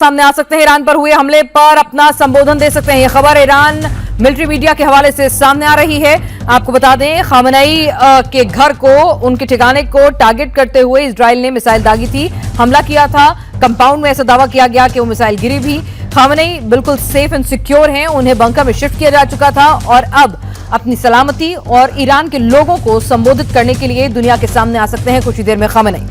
सामने आ सकते हैं। ईरान पर हुए हमले पर अपना संबोधन दे सकते हैं। यह खबर ईरान मिलिट्री मीडिया के हवाले से सामने आ रही है। आपको बता दें, खामेनेई के घर को, उनके ठिकाने को टारगेट करते हुए इजराइल ने मिसाइल दागी थी, हमला किया था। कंपाउंड में ऐसा दावा किया गया कि वो मिसाइल गिरी भी। खामेनेई बिल्कुल सेफ एंड सिक्योर हैं, उन्हें बंकर में शिफ्ट किया जा चुका था और अब अपनी सलामती और ईरान के लोगों को संबोधित करने के लिए दुनिया के सामने आ सकते हैं कुछ ही देर में खामेनेई।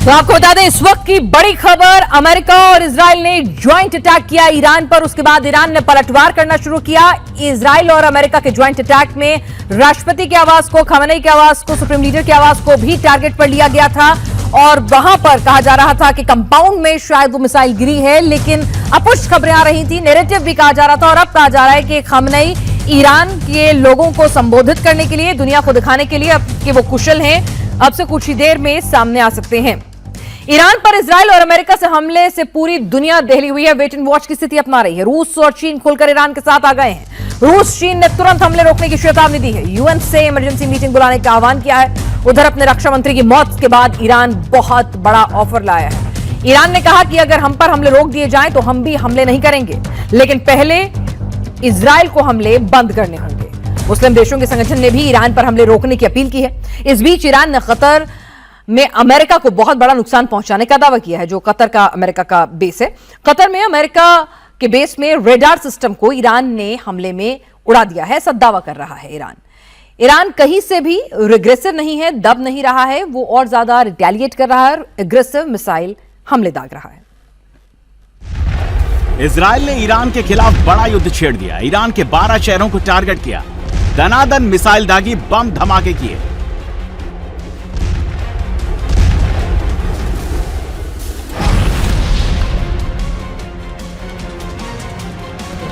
तो आपको बता दें, इस वक्त की बड़ी खबर, अमेरिका और इजराइल ने ज्वाइंट अटैक किया ईरान पर। उसके बाद ईरान ने पलटवार करना शुरू किया। इजराइल और अमेरिका के ज्वाइंट अटैक में राष्ट्रपति के आवास को, खामेनेई के आवास को, सुप्रीम लीडर के आवास को भी टारगेट पर लिया गया था और वहां पर कहा जा रहा था कि कंपाउंड में शायद वो मिसाइल गिरी है, लेकिन अपुष्ट खबरें आ रही थी, नैरेटिव भी कहा जा रहा था और अब कहा जा रहा है कि खामेनेई ईरान के लोगों को संबोधित करने के लिए, दुनिया को दिखाने के लिए कि वो कुशल हैं, अब से कुछ ही देर में सामने आ सकते हैं। ईरान पर इजराइल और अमेरिका से हमले से पूरी दुनिया दहली हुई है, वेट एंड वॉच की स्थिति अपना रही है। रूस और चीन खुलकर ईरान के साथ आ गए हैं। रूस चीन ने तुरंत हमले रोकने की चेतावनी दी है, यूएन से इमरजेंसी मीटिंग बुलाने का आह्वान किया है। उधर अपने रक्षा मंत्री की मौत के बाद ईरान बहुत बड़ा ऑफर लाया है। ईरान ने कहा कि अगर हम पर हमले रोक दिए जाएं तो हम भी हमले नहीं करेंगे, लेकिन पहले इजराइल को हमले बंद करने होंगे। मुस्लिम देशों के संगठन ने भी ईरान पर हमले रोकने की अपील की है। इस बीच ईरान ने कतर में अमेरिका को बहुत बड़ा नुकसान पहुंचाने का दावा किया है, जो कतर का अमेरिका का बेस है। कतर में अमेरिका के बेस में रेडार सिस्टम को ईरान ने हमले में उड़ा दिया है, ऐसा दावा कर रहा है ईरान कहीं से भी रिग्रेसिव नहीं है, दब नहीं रहा है, वो और ज्यादा रिटेलिएट कर रहा है, एग्रेसिव मिसाइल हमले दाग रहा है। इजराइल ने ईरान के खिलाफ बड़ा युद्ध छेड़ दिया। ईरान के 12 शहरों को टारगेट किया, दनादन मिसाइल दागी, बम धमाके किए।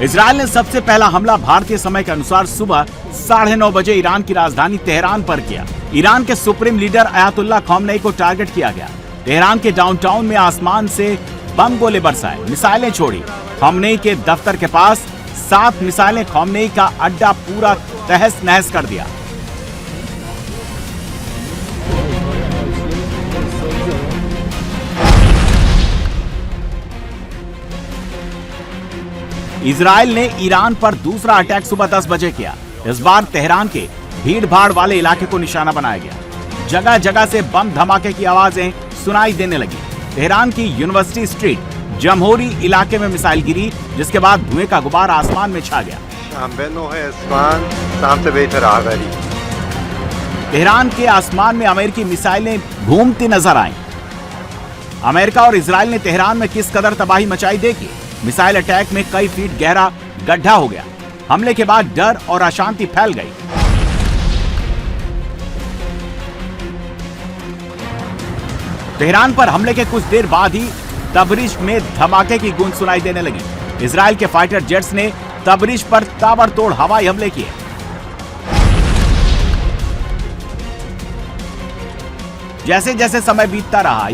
इजराइल ने सबसे पहला हमला भारतीय समय के अनुसार सुबह 9:30 बजे ईरान की राजधानी तेहरान पर किया। ईरान के सुप्रीम लीडर अयातुल्लाह खामेनेई को टारगेट किया गया। तेहरान के डाउनटाउन में आसमान से बम गोले बरसाए, मिसाइलें छोड़ी। खामेनेई के दफ्तर के पास 7 मिसाइलें खामेनेई का अड्डा पूरा तहस नहस कर दिया। इजराइल ने ईरान पर दूसरा अटैक सुबह 10 बजे किया। इस बार तेहरान के भीड़ भाड़ वाले इलाके को निशाना बनाया गया। जगह जगह से बम धमाके की आवाजें सुनाई देने लगी। तेहरान की यूनिवर्सिटी स्ट्रीट जमहूरी इलाके में मिसाइल गिरी, जिसके बाद धुएं का गुबार आसमान में छा गया। तेहरान के आसमान में अमेरिकी मिसाइलें घूमती नजर आईं। अमेरिका और इजराइल ने तेहरान में किस कदर तबाही मचाई देखी। मिसाइल अटैक में कई फीट गहरा गड्ढा हो गया। हमले के बाद डर और अशांति फैल गई। तेहरान पर हमले के कुछ देर बाद ही तबरिज में धमाके की गूंज सुनाई देने लगी। इजराइल के फाइटर जेट्स ने तबरिज पर ताबड़तोड़ हवाई हमले किए। जैसे जैसे समय बीतता रहा,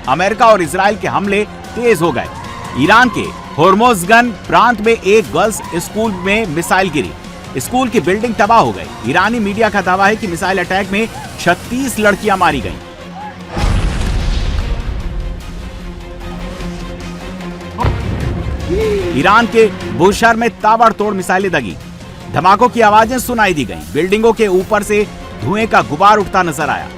अमेरिका और इजराइल के हमले तेज हो गए। ईरान के होर्मुज़गन प्रांत में एक गर्ल्स स्कूल में मिसाइल गिरी। स्कूल की बिल्डिंग तबाह हो गई। ईरानी मीडिया का दावा है कि मिसाइल अटैक में 36 लड़कियां मारी गईं। ईरान के बुशहर में ताबड़तोड़ मिसाइलें दगी। धमाकों की आवाजें सुनाई दी गईं। बिल्डिंगों के ऊपर से धुएं का गुबार उठता नजर आया।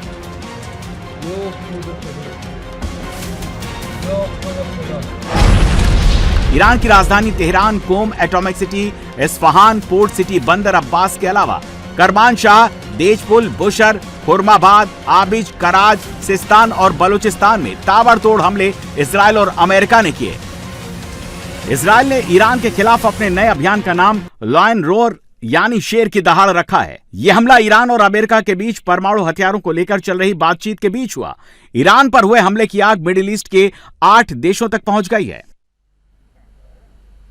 ईरान की राजधानी Tehran, Qom atomic city, Isfahan, port city Bandar Abbas के अलावा करमानशाह, देजपुल, बुशहर, खुरमाबाद, आबिज, कराज, सिस्तान और बलूचिस्तान में ताबड़तोड़ हमले इजराइल और अमेरिका ने किए। इजराइल ने ईरान के खिलाफ अपने नए अभियान का नाम लायन रोर यानी शेर की दहाड़ रखा है। यह हमला ईरान और अमेरिका के बीच परमाणु हथियारों को लेकर चल रही बातचीत के बीच हुआ। ईरान पर हुए हमले की आग मिडिल ईस्ट के 8 देशों तक पहुंच गई है।